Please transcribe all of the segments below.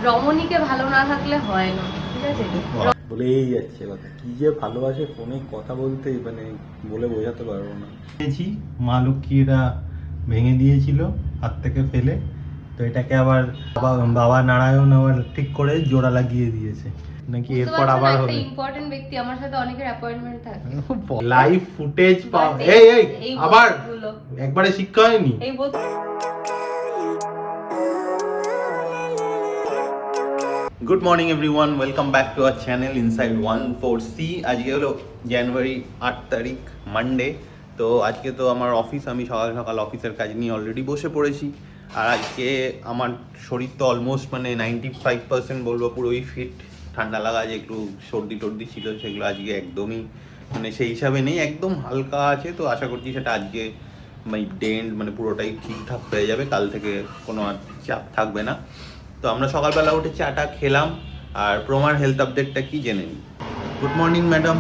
রমণীকে ভালো না থাকলে হয় না, ঠিক আছে? বলেই যাচ্ছে কথা, কি যে ভালোবাসে ফোনে কথা বলতে, মানে বলে বোঝাতে পারবো না। মা লক্ষ্মীরা ভেঙে দিয়েছিল হাত থেকে ফেলে, তো এটাকে আবার বাবা নারায়ণ আবার ঠিক করে জোড়া লাগিয়ে দিয়েছে নাকি, এরপর আবার হবে। ইম্পর্টেন্ট ব্যক্তি, আমার সাথে অনেকের অ্যাপয়েন্টমেন্ট থাকে, লাইভ ফুটেজ পাও। এই আবার একবারে শিক্ষা হয়নি এই বলতে। Good morning everyone, welcome back to our channel inside 14C। আজকে হলো জানুয়ারি 8 তারিখ, মানডে। তো আজকে তো আমার অফিস, আমি সকাল সকাল অফিসের কাজ নিয়ে অলরেডি বসে পড়েছি। আর আজকে আমার শরীর তো অলমোস্ট মানে 95% বলবো পুরোই ফিট। ঠান্ডা লাগা, যে একটু সর্দি টর্দি ছিল সেগুলো আজকে একদমই মানে সেই হিসাবে নেই, একদম হালকা আছে। তো আশা করছি সেটা আজকে মানে পুরোটাই ঠিকঠাক হয়ে যাবে, কাল থেকে কোনো আর চাপ থাকবে না। তো আমরা সকালবেলা উঠে চাটা খেলাম, আর প্রমার হেলথ আপডেটটা কি জেনে নিই। Good morning madam.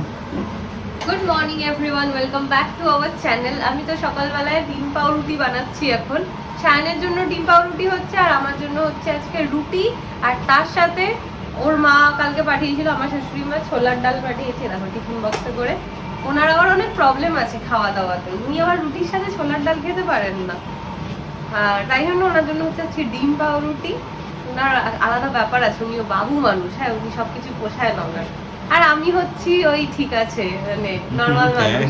Good morning everyone, welcome back to our channel. আমি তো সকালবেলায় ডিম পাউরুটি বানাচ্ছি এখন। শায়নের জন্য ডিম পাউরুটি হচ্ছে, আর আমার জন্য হচ্ছে আজকে রুটি। আর তার সাথে ওর মা কালকে পাঠিয়েছিল, আমার শাশুড়ি মা ছোলার ডাল পাঠিয়েছে দেখো টিফিন বক্সে করে। ওনার আবার অনেক প্রবলেম আছে খাওয়া দাওয়াতে, উনি আবার রুটির সাথে ছোলার ডাল খেতে পারেন না, আর তাই জন্য ওনার জন্য হচ্ছে আজকে ডিম পাউরুটি। ওনার আলাদা ব্যাপার আছে, উনিও বাবু মানুষ, হ্যাঁ উনি সবকিছু পোষায় না ওনার। আর আমি হচ্ছি ওই ঠিক আছে মানে নর্মাল মানুষ,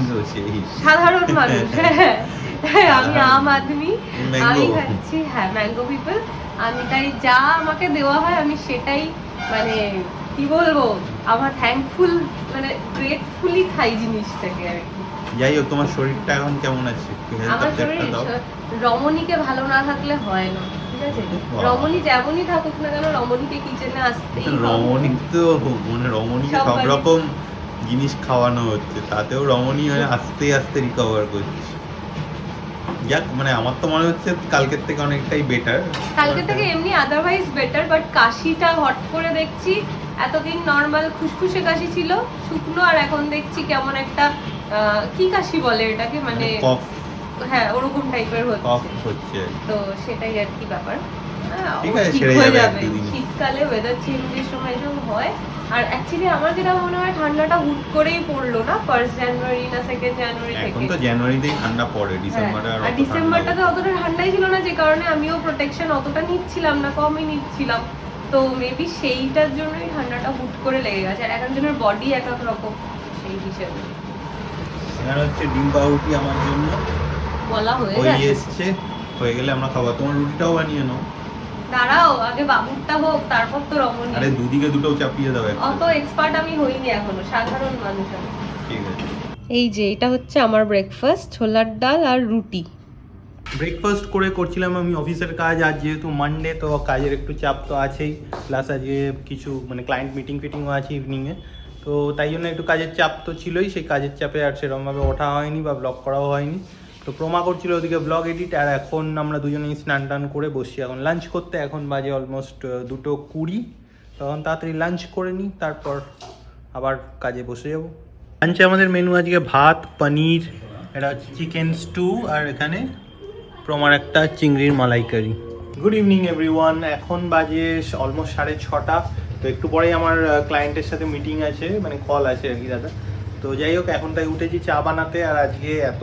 সাধারণ মানুষ। হ্যাঁ আমি আম আদমি, আমি খাচ্ছি হ্যাঁ ম্যাঙ্গো পিপল। আমি তাই যা আমাকে দেওয়া হয় আমি সেটাই মানে কি বলবো, আমার থ্যাঙ্কফুল মানে গ্রেটফুলি খাই জিনিসটাকে আর কি। যাই হোক, তোমার শরীরটা এখন কেমন আছে? আমার শরীর রমণীকে ভালো না থাকলে হয় না, ঠিক আছে? রমণী যেমনই থাকুক না কেন, রমণীকে কিচেনে আসতেই হবে। রমণী তো মানে রমণীকে সব রকম জিনিস খাওয়ানো হচ্ছে, তাতেও রমণী আস্তে আস্তে রিকভার করছে। যাক, মানে আমার তো মনে হচ্ছে কালকের থেকে অনেকটাই বেটার। কালকে থেকে এমনি আদারওয়াইজ বেটার, বাট কাশিটা হট করে দেখছি। এতদিন নর্মাল খুশখুশে কাশি ছিল শুকনো, আর এখন দেখছি কেমন একটা কি কাশি বলে এটাকে, মানে হ্যাঁ ওরকম টাইপের হচ্ছে। তো সেটাই আর কি ব্যাপার। ঠিক আছে, ছেড়ে যাবে। শীতকালে ওয়েদার চেঞ্জের সময় যখন হয়, আর অ্যাকচুয়ালি আমার যেটা মনে হয় ঠান্ডাটা হুট করেই পড়লো না 1 জানুয়ারি না 2 জানুয়ারি থেকে। এখন তো জানুয়ারিতেই ঠান্ডা পড়ে, ডিসেম্বরে আর ডিসেম্বরটাতে অতটা ঠান্ডাই ছিল না, যে কারণে আমিও প্রোটেকশন অতটা নিচ্ছিলাম না, কমই নিচ্ছিলাম। তো মেবি সেইটার জন্যই ঠান্ডাটা হুট করে লেগে গেছে, আর একজনের বডি এক এক রকম সেই হিসেবে। এখানে হচ্ছে ডিম পাউরুটি আমার জন্য বলা হয়ে এসছে, হয়ে গেলে আমরা খাবো। তোমার রুটিটাও বানিয়ে নাও। দাঁড়াও, আগে বাবুরটা হোক, তারপর তো রমণী। আরে দুদিকে দুটো চাপিয়ে দাও। অত এক্সপার্ট আমি হইনি এখনো, সাধারণ মানুষ আমি। ঠিক আছে। এই যে এটা হচ্ছে আমার ব্রেকফাস্ট, ছোলার ডাল আর রুটি। ব্রেকফাস্ট করছিলাম আমি অফিসের কাজ। আজ যেহেতু মানডে, তো কাজের একটু চাপ তো আছেই, প্লাস আজকে কিছু মানে ক্লায়েন্ট মিটিংও আছে ইভিনিংয়ে। তো তাই জন্য একটু কাজের চাপ তো ছিলই, সেই কাজের চাপে আর সেরকমভাবে ওঠা হয়নি বা ব্লগ করাও হয়নি। তো প্রমা করছিল ওদিকে ব্লগ এডিট, আর এখন আমরা দুজনেই স্নান টান করে বসছি এখন লাঞ্চ করতে। এখন বাজে অলমোস্ট 2:20, তখন তাড়াতাড়ি লাঞ্চ করে নিই, তারপর আবার কাজে বসে যাব। লাঞ্চে আমাদের মেনু আজকে ভাত, পনির, এটা হচ্ছে চিকেন স্টু, আর এখানে প্রমার একটা চিংড়ির মালাইকারি। গুড ইভিনিং এভরিওয়ান, এখন বাজে অলমোস্ট 6:30। তো একটু পরেই আমার ক্লায়েন্টের সাথে মিটিং আছে, মানে কল আছে আর কি দাদা। তো যাই হোক, এখন তাই উঠেছি চা বানাতে। আর আজকে এত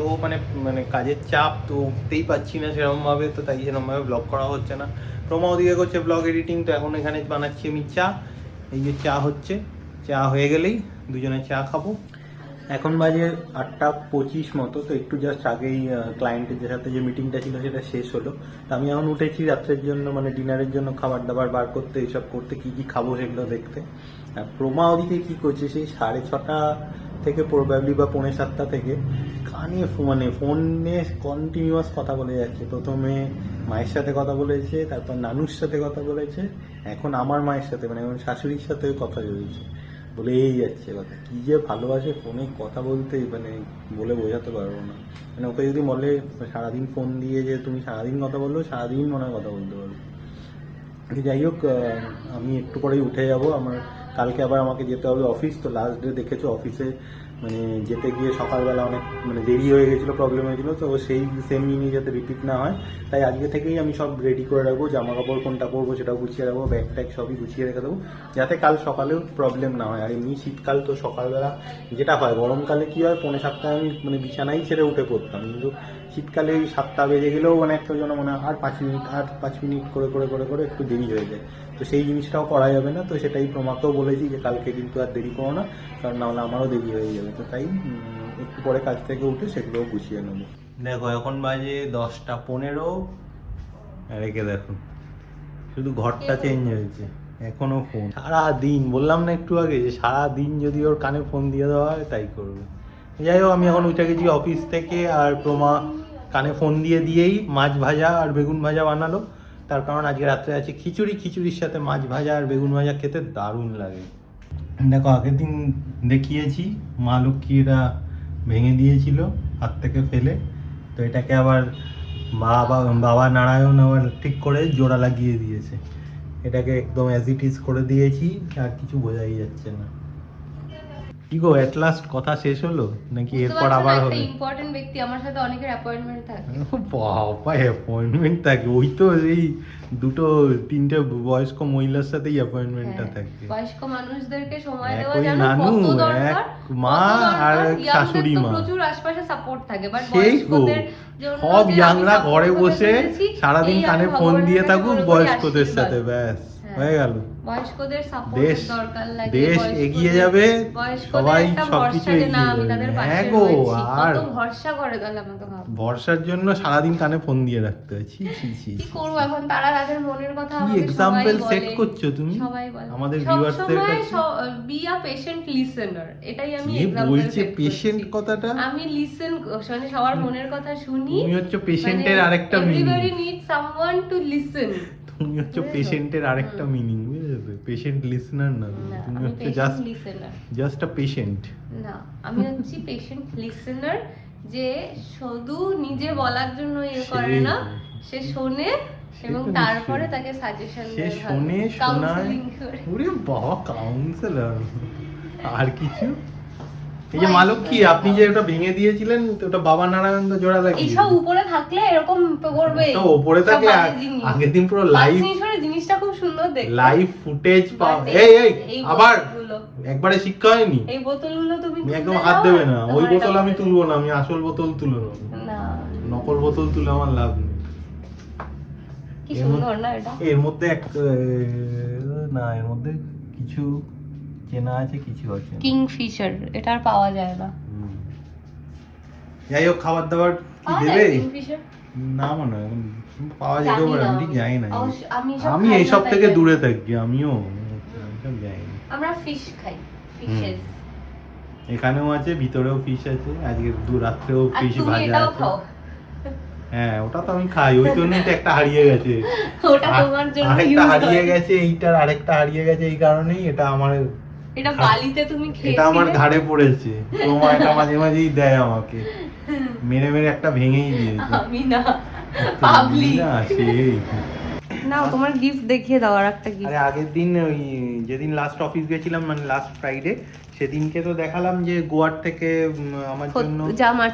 মানে কাজের চাপ, তো উঠতেই পাচ্ছি না সেরকমভাবে, তো তাই সেরকমভাবে ব্লগ করা হচ্ছে না। প্রমা ওদিকে করছে ব্লগ এডিটিং, তো এখন এখানে বানাচ্ছি আমি চা। এই যে চা হচ্ছে, চা হয়ে গেলেই দুজনে চা খাবো। এখন বাজে 8:25 মতো। তো একটু জাস্ট আগেই ক্লায়েন্টের সাথে যে মিটিংটা ছিল সেটা শেষ হলো। তো আমি এখন উঠেছি রাত্রের জন্য মানে ডিনারের জন্য খাবার দাবার বার করতে, এইসব করতে, কি কি খাবো সেগুলো দেখতে। আর প্রমা ওদিকে কি করছে, সেই 6:30 থেকে প্রবাবলি বা 6:45 থেকে কানে মানে ফোনে কন্টিনিউয়াস কথা বলে যাচ্ছে। প্রথমে মায়ের সাথে কথা বলেছে, তারপর নানুর সাথে কথা বলেছে, এখন আমার মায়ের সাথে মানে আমার শাশুড়ির সাথে কথা বলেছে। বলেই যাচ্ছে কথা, কি যে ভালোবাসে ফোনে কথা বলতে, মানে বলে বোঝাতে পারবো না। মানে ওকে যদি বলে সারাদিন ফোন দিয়ে যে তুমি সারাদিন কথা বললো, সারাদিন মনে হয় কথা বলতে পারবো। যাই হোক, আমি একটু পরেই উঠে যাব। আমার কালকে আবার আমাকে যেতে হবে অফিস। তো লাস্ট ডে দেখেছো অফিসে মানে যেতে গিয়ে সকালবেলা অনেক মানে দেরি হয়ে গেছিলো, প্রবলেম হয়েছিলো। তো সেই সেম জিনিস যাতে রিপিট না হয় তাই আজকে থেকেই আমি সব রেডি করে রাখবো, জামা কাপড় কোনটা পরবো সেটাও গুছিয়ে রাখবো, ব্যাগ ট্যাগ সবই গুছিয়ে রেখে দেবো যাতে কাল সকালেও প্রবলেম না হয়। আর এমনি শীতকাল তো সকালবেলা যেটা হয়, গরমকালে কি হয় 6:45 আমি মানে বিছানাই ছেড়ে উঠে পড়তাম, কিন্তু শীতকালে ওই 7টা বেজে গেলেও মানে একটা জন্য মনে হয় আর 5 মিনিট করে করে করে করে একটু দেরি হয়ে যায়। তো সেই জিনিসটাও করা যাবে না, তো সেটাই প্রমাকেও বলেছি যে কালকে কিন্তু আর দেরি করো না, কারণ নাহলে আমারও দেরি হয়ে যাবে। তো তাই একটু পরে কাজ থেকে উঠে সেগুলোও গুছিয়ে নেবো। দেখো এখন বাজে 10:15, রেখে দেখুন শুধু ঘরটা চেঞ্জ হয়েছে, এখনো ফোন সারাদিন। বললাম না একটু আগে যে সারাদিন যদি ওর কানে ফোন দিয়ে দেওয়া হয় তাই করবে। যাই হোক, আমি এখন উঠে গেছি অফিস থেকে, আর প্রমা কানে ফোন দিয়েই মাছ ভাজা আর বেগুন ভাজা বানালো। তার কারণ আজকে রাত্রে আছে খিচুড়ি, খিচুড়ির সাথে মাছ ভাজা আর বেগুন ভাজা খেতে দারুণ লাগে। দেখো আগের দিন দেখিয়েছি মা লক্ষ্মী এটা ভেঙে দিয়েছিল হাত থেকে ফেলে, তো এটাকে আবার বাবা নারায়ণ আবার ঠিক করে জোড়া লাগিয়ে দিয়েছে। এটাকে একদম অ্যাজ ইট ইজ করে দিয়েছি, আর কিছু বোঝাই যাচ্ছে না। কি গো, এট লাস্ট কথা শেষ হলো নাকি এরপর আবার হবে? ইম্পর্টেন্ট ব্যক্তি, আমার সাথে অনেকের অ্যাপয়েন্টমেন্ট থাকে। বাবা অ্যাপয়েন্টমেন্ট থাকে? ওই তো এই 2-3টে বয়স্ক মহিলার সাথেই অ্যাপয়েন্টমেন্টটা থাকে। বয়স্ক মানুষদেরকে সময় দেওয়া একই জানো নানু, কত দরকার, এক মা আর এক শাশুড়ি মা, প্রচুর আশপাশে সাপোর্ট থাকে। বাট সেই গো, বয়স্কদের জন্য সব যে ইয়াংরা আমি ঘরে support বসে করতে পেরেছি, সারাদিন এই কানে আমি ফোন দিয়ে ভগবানের থাকুক কাছে বয়স্কদের আশীর্বাদ। সাথে, ব্যাস হয়ে গেল। বয়স্কদের সাপোর্ট দেশ দরকার লাগে, দেশ এগিয়ে যাবে, সবাই সবকিছু এগিয়ে যাবে। হ্যাঁ গো, আর কত ভরসা করে তাহলে আমাকে ভাব। ভরসার জন্য সারাদিন কানে ফোন দিয়ে রাখতে হয়। ছি ছি ছি, কি করব এখন, তারা তাদের মনের কথা কি আমাকে সবাই এক্সাম্পল বলে। সেট করছো তুমি সবাই বলে আমাদের ভিউয়ার্সদের কাছে। বি আ পেশেন্ট লিসেনার, এটাই আমি কি এক্সাম্পল বলছে পেশেন্ট কথাটা? আমি লিসেন, মানে সবার মনের কথা শুনি। তুমি হচ্ছে পেশেন্টের আরেকটা meaning. Everybody need someone to listen. তুমি হচ্ছে পেশেন্টের আরেকটা মিনিং, বুঝেছো? পেশেন্ট লিসনার না, তুমি হচ্ছে জাস্ট আ পেশেন্ট। না, আমি হচ্ছি পেশেন্ট লিসেনার, যে শুধু নিজে বলার জন্য করে না, সে শোনে এবং তারপরে তাকে সাজেশন দেয়, সে শোনে, শোনায়। ওরে বাবা, কাউন্সিলর! আর কিছু? এই যে মালক্ষী, আপনি যে ওটা ভেঙে দিয়েছিলেন, ওটা বাবা নারায়ণ তো জোড়া লাগিয়ে। এইসব উপরে থাকলে এরকম করবে, তো উপরে থাকলে আগের দিন পুরো লাইভ জিনিসটা খুব সুন্দর দেখতে, লাইভ ফুটেজ পাও। এই আবার একবারে শিক্ষা হয়নি। এই বোতলগুলো তুমি একদম হাত দেবে না, ওই বোতল আমি তুলবো না, আমি আসল বোতল তুলে নেবো। না, নকল বোতল তুলে আমার লাভ নেই। কি সুন্দর না এটা? এর মধ্যে না, এর মধ্যে কিছু চেনা আছে, কিছু আছে। কিংফিশার, এটা আর পাওয়া যায় না। যাই হোক, খাবার দাবার কি দেবে? না মনে হয় পাওয়া যেতে পারে, আমি ঠিক জানি না। আমি এইসব থেকে দূরে থাকি, আমিও যাই না। আমরা ফিশ খাই, ফিশেস। এখানেও আছে, ভিতরেও ফিশ আছে, আজকে রাত্রেও ফিশ ভাজা আছে। হ্যাঁ, ওটা তো আমি খাই, ওই জন্যই তো একটা হারিয়ে গেছে। ওটা তোমার জন্য আরেকটা হারিয়ে গেছে, এইটার আরেকটা হারিয়ে গেছে, এই কারণেই এটা আমার, এটা বালিতে তুমি খেয়েছিলে, এটা আমার ঘাড়ে পড়েছে। তোমার এটা মাঝে মাঝেই দেয় আমাকে, মেরে মেরে একটা ভেঙেই দিয়েছে। আমি না, পাবলি না, সেই না, তোমার গিফট দেখিয়ে দাও। আর একটা গিফট, আরে আগের দিন ওই যেদিন লাস্ট অফিস গেছিলাম, মানে লাস্ট ফ্রাইডে, সেদিনকে তো দেখালাম যে গোয়ার থেকে আমার জন্য জামা,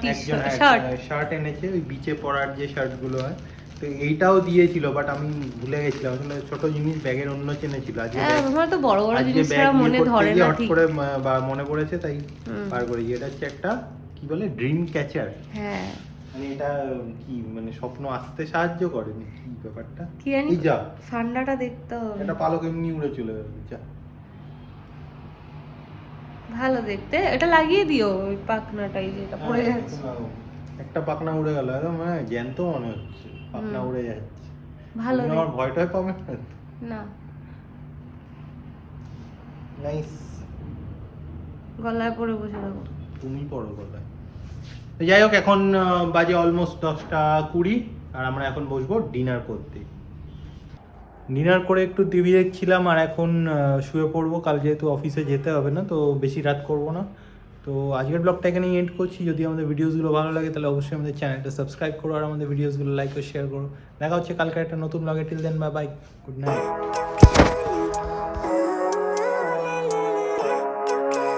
শার্ট এনেছে, ওই বিচে পরার যে শার্টগুলো হয়। তো এইটাও দিয়েছিল, বাট আমি ভুলে গেছিলাম, আসলে ছোট জিনিস ব্যাগের অন্য চেনেছিল। আজকে আমার তো বড় বড় জিনিস ছাড়া মনে ধরে না, ঠিক করে মনে পড়েছে, তাই বার করেছি। এটা হচ্ছে একটা কি বলে, ড্রিম ক্যাচার। হ্যাঁ, মানে এটা কি, মানে স্বপ্ন আসতে সাহায্য করে, কি ব্যাপারটা কি জানি, যা ঠান্ডাটা দেখতে হবে। এটা পালক এমনি উড়ে চলে যাবে, যা ভালো দেখতে। এটা লাগিয়ে দিও ওই পাখনাটাই যেটা পড়ে যাচ্ছে। একটা পাখনা উড়ে গেল, একদম জ্যান্ত মনে হচ্ছে, পাখনা উড়ে যাচ্ছে। ভালো, আমার ভয়টাই পাবে না। নাইস, গলায় পরে বসে থাকো, তুমি পড়ো গলায়। যাই হোক, এখন বাজে অলমোস্ট 10:20, আর আমরা এখন বসবো ডিনার করতে। ডিনার করে একটু টিভি দেখছিলাম, আর এখন শুয়ে পড়বো। কাল যেহেতু অফিসে যেতে হবে না, তো বেশি রাত করব না। তো আজকের ব্লগটা এখানেই এন্ড করছি। যদি আমাদের ভিডিওসগুলো ভালো লাগে তাহলে অবশ্যই আমাদের চ্যানেলটা সাবস্ক্রাইব করো, আর আমাদের ভিডিওসগুলো লাইক ও শেয়ার করো। দেখা হচ্ছে কালকে একটা নতুন ব্লগে। Till then, bye bye, good night.